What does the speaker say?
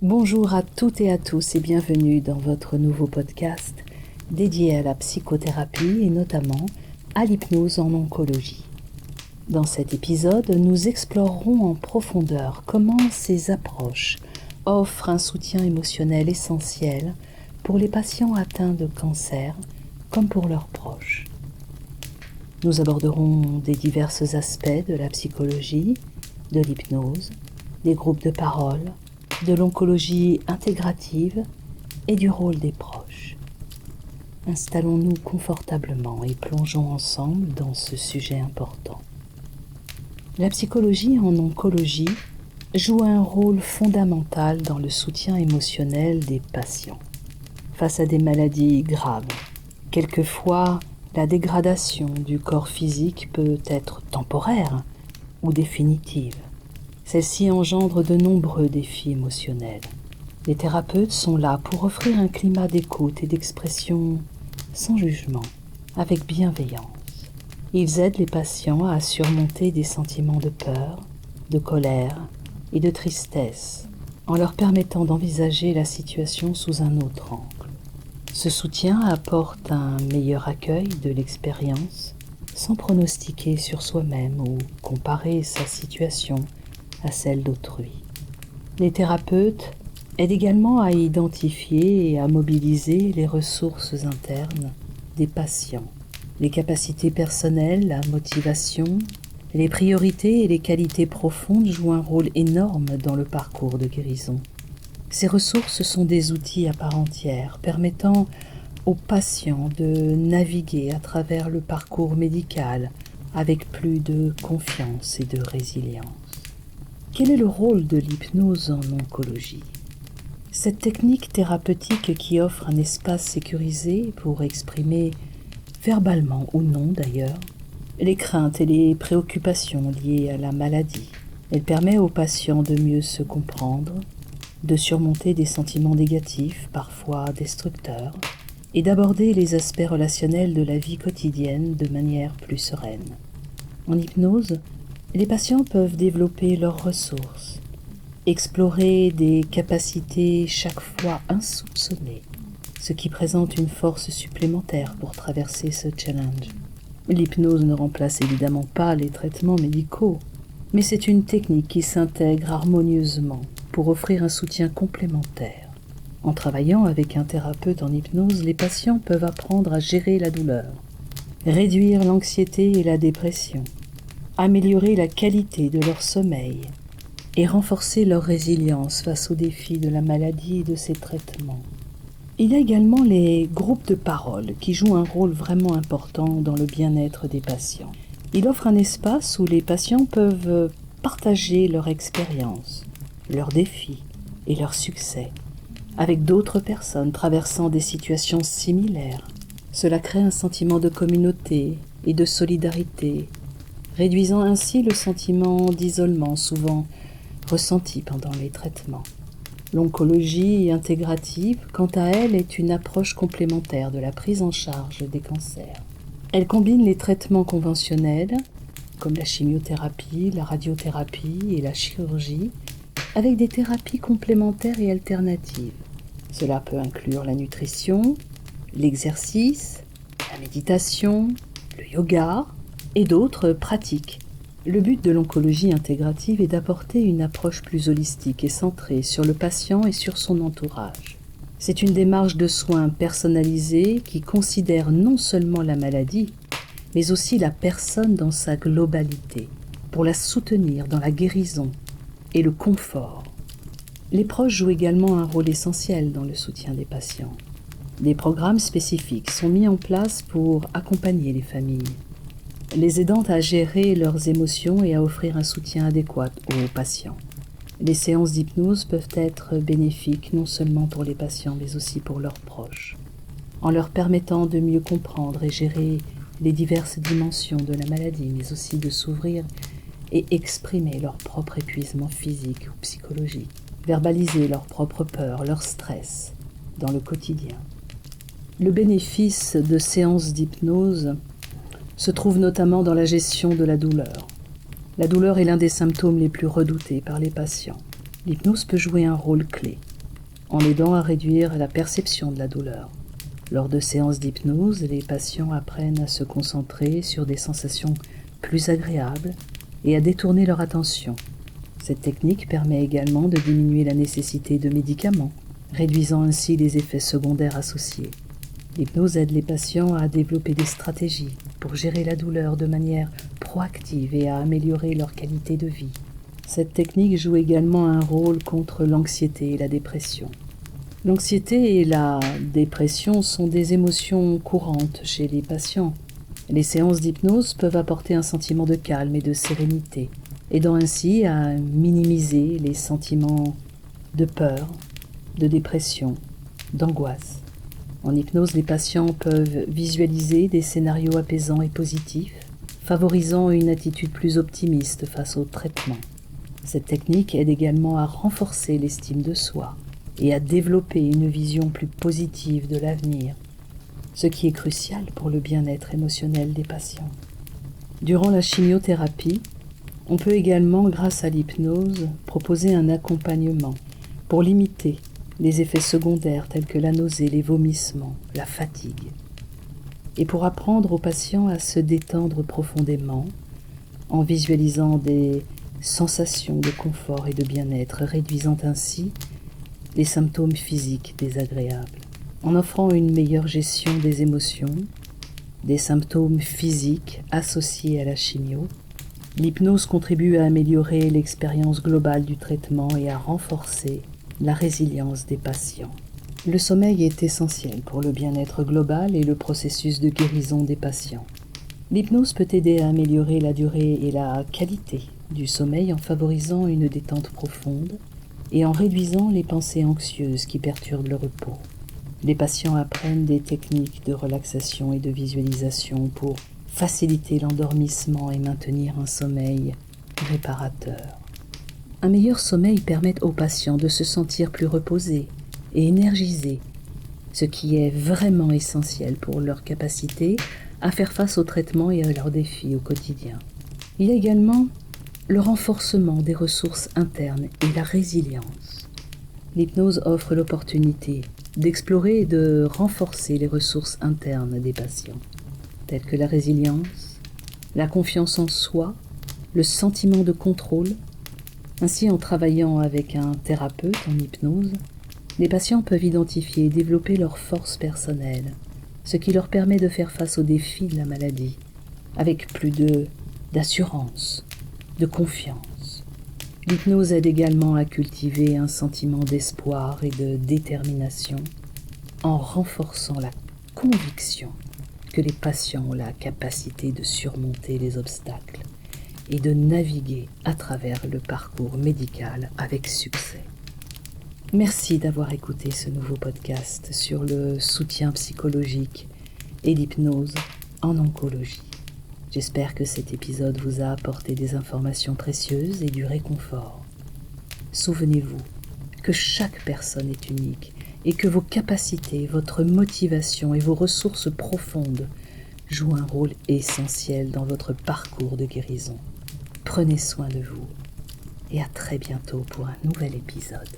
Bonjour à toutes et à tous et bienvenue dans votre nouveau podcast dédié à la psychothérapie et notamment à l'hypnose en oncologie. Dans cet épisode, nous explorerons en profondeur comment ces approches offrent un soutien émotionnel essentiel pour les patients atteints de cancer comme pour leurs proches. Nous aborderons des divers aspects de la psychologie, de l'hypnose, des groupes de parole, de l'oncologie intégrative et du rôle des proches. Installons-nous confortablement et plongeons ensemble dans ce sujet important. La psychologie en oncologie joue un rôle fondamental dans le soutien émotionnel des patients. Face à des maladies graves, quelquefois la dégradation du corps physique peut être temporaire ou définitive. Celle-ci engendre de nombreux défis émotionnels. Les thérapeutes sont là pour offrir un climat d'écoute et d'expression sans jugement, avec bienveillance. Ils aident les patients à surmonter des sentiments de peur, de colère et de tristesse, en leur permettant d'envisager la situation sous un autre angle. Ce soutien apporte un meilleur accueil de l'expérience, sans pronostiquer sur soi-même ou comparer sa situation à celle d'autrui. Les thérapeutes aident également à identifier et à mobiliser les ressources internes des patients, les capacités personnelles, la motivation, les priorités et les qualités profondes jouent un rôle énorme dans le parcours de guérison. Ces ressources sont des outils à part entière, permettant aux patients de naviguer à travers le parcours médical avec plus de confiance et de résilience. Quel est le rôle de l'hypnose en oncologie ? Cette technique thérapeutique qui offre un espace sécurisé pour exprimer, verbalement ou non d'ailleurs, les craintes et les préoccupations liées à la maladie. Elle permet aux patients de mieux se comprendre, de surmonter des sentiments négatifs, parfois destructeurs, et d'aborder les aspects relationnels de la vie quotidienne de manière plus sereine. En hypnose, les patients peuvent développer leurs ressources, explorer des capacités chaque fois insoupçonnées, ce qui présente une force supplémentaire pour traverser ce challenge. L'hypnose ne remplace évidemment pas les traitements médicaux, mais c'est une technique qui s'intègre harmonieusement pour offrir un soutien complémentaire. En travaillant avec un thérapeute en hypnose, les patients peuvent apprendre à gérer la douleur, réduire l'anxiété et la dépression, améliorer la qualité de leur sommeil et renforcer leur résilience face aux défis de la maladie et de ses traitements. Il y a également les groupes de parole qui jouent un rôle vraiment important dans le bien-être des patients. Il offre un espace où les patients peuvent partager leur expérience, leurs défis et leurs succès avec d'autres personnes traversant des situations similaires. Cela crée un sentiment de communauté et de solidarité, réduisant ainsi le sentiment d'isolement souvent ressenti pendant les traitements. L'oncologie intégrative, quant à elle, est une approche complémentaire de la prise en charge des cancers. Elle combine les traitements conventionnels, comme la chimiothérapie, la radiothérapie et la chirurgie, avec des thérapies complémentaires et alternatives. Cela peut inclure la nutrition, l'exercice, la méditation, le yoga et d'autres pratiques. Le but de l'oncologie intégrative est d'apporter une approche plus holistique et centrée sur le patient et sur son entourage. C'est une démarche de soins personnalisée qui considère non seulement la maladie, mais aussi la personne dans sa globalité, pour la soutenir dans la guérison et le confort. Les proches jouent également un rôle essentiel dans le soutien des patients. Des programmes spécifiques sont mis en place pour accompagner les familles, les aidant à gérer leurs émotions et à offrir un soutien adéquat aux patients. Les séances d'hypnose peuvent être bénéfiques non seulement pour les patients mais aussi pour leurs proches, en leur permettant de mieux comprendre et gérer les diverses dimensions de la maladie, mais aussi de s'ouvrir et exprimer leur propre épuisement physique ou psychologique, verbaliser leurs propres peurs, leur stress dans le quotidien. Le bénéfice de séances d'hypnose se trouve notamment dans la gestion de la douleur. La douleur est l'un des symptômes les plus redoutés par les patients. L'hypnose peut jouer un rôle clé en aidant à réduire la perception de la douleur. Lors de séances d'hypnose, les patients apprennent à se concentrer sur des sensations plus agréables et à détourner leur attention. Cette technique permet également de diminuer la nécessité de médicaments, réduisant ainsi les effets secondaires associés. L'hypnose aide les patients à développer des stratégies pour gérer la douleur de manière proactive et à améliorer leur qualité de vie. Cette technique joue également un rôle contre l'anxiété et la dépression. L'anxiété et la dépression sont des émotions courantes chez les patients. Les séances d'hypnose peuvent apporter un sentiment de calme et de sérénité, aidant ainsi à minimiser les sentiments de peur, de dépression, d'angoisse. En hypnose, les patients peuvent visualiser des scénarios apaisants et positifs, favorisant une attitude plus optimiste face au traitement. Cette technique aide également à renforcer l'estime de soi et à développer une vision plus positive de l'avenir, ce qui est crucial pour le bien-être émotionnel des patients. Durant la chimiothérapie, on peut également, grâce à l'hypnose, proposer un accompagnement pour limiter les effets secondaires tels que la nausée, les vomissements, la fatigue, et pour apprendre aux patients à se détendre profondément en visualisant des sensations de confort et de bien-être, réduisant ainsi les symptômes physiques désagréables. En offrant une meilleure gestion des émotions, des symptômes physiques associés à la chimio, l'hypnose contribue à améliorer l'expérience globale du traitement et à renforcer la résilience des patients. Le sommeil est essentiel pour le bien-être global et le processus de guérison des patients. L'hypnose peut aider à améliorer la durée et la qualité du sommeil en favorisant une détente profonde et en réduisant les pensées anxieuses qui perturbent le repos. Les patients apprennent des techniques de relaxation et de visualisation pour faciliter l'endormissement et maintenir un sommeil réparateur. Un meilleur sommeil permet aux patients de se sentir plus reposés et énergisés, ce qui est vraiment essentiel pour leur capacité à faire face aux traitements et à leurs défis au quotidien. Il y a également le renforcement des ressources internes et la résilience. L'hypnose offre l'opportunité d'explorer et de renforcer les ressources internes des patients, telles que la résilience, la confiance en soi, le sentiment de contrôle. Ainsi, en travaillant avec un thérapeute en hypnose, les patients peuvent identifier et développer leurs forces personnelles, ce qui leur permet de faire face aux défis de la maladie, avec plus d'assurance, de confiance. L'hypnose aide également à cultiver un sentiment d'espoir et de détermination en renforçant la conviction que les patients ont la capacité de surmonter les obstacles et de naviguer à travers le parcours médical avec succès. Merci d'avoir écouté ce nouveau podcast sur le soutien psychologique et l'hypnose en oncologie. J'espère que cet épisode vous a apporté des informations précieuses et du réconfort. Souvenez-vous que chaque personne est unique et que vos capacités, votre motivation et vos ressources profondes jouent un rôle essentiel dans votre parcours de guérison. Prenez soin de vous et à très bientôt pour un nouvel épisode.